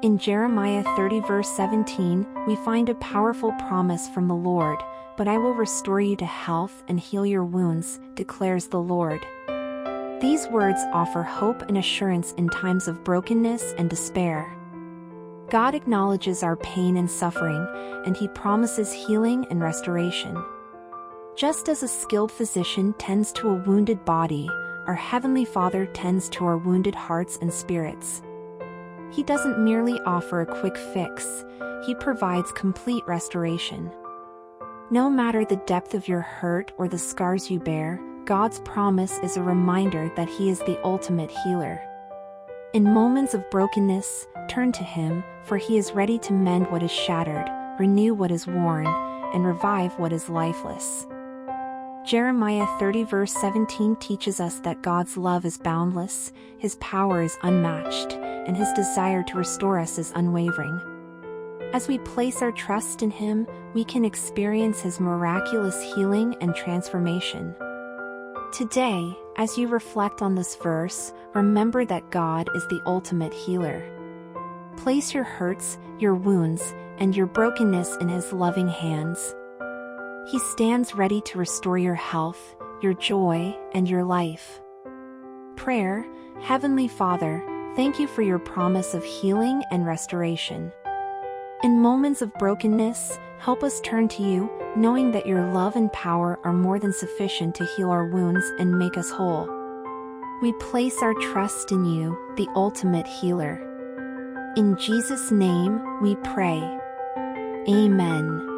In Jeremiah 30 verse 17, we find a powerful promise from the Lord, "But I will restore you to health and heal your wounds, declares the Lord." These words offer hope and assurance in times of brokenness and despair. God acknowledges our pain and suffering, and He promises healing and restoration. Just as a skilled physician tends to a wounded body, our Heavenly Father tends to our wounded hearts and spirits. He doesn't merely offer a quick fix, He provides complete restoration. No matter the depth of your hurt or the scars you bear, God's promise is a reminder that He is the ultimate healer. In moments of brokenness, turn to Him, for He is ready to mend what is shattered, renew what is worn, and revive what is lifeless. Jeremiah 30 verse 17 teaches us that God's love is boundless, His power is unmatched, and His desire to restore us is unwavering. As we place our trust in Him, we can experience His miraculous healing and transformation. Today, as you reflect on this verse, remember that God is the ultimate healer. Place your hurts, your wounds, and your brokenness in His loving hands. He stands ready to restore your health, your joy, and your life. Prayer. Heavenly Father, thank You for Your promise of healing and restoration. In moments of brokenness, help us turn to You, knowing that Your love and power are more than sufficient to heal our wounds and make us whole. We place our trust in You, the ultimate healer. In Jesus' name, we pray. Amen.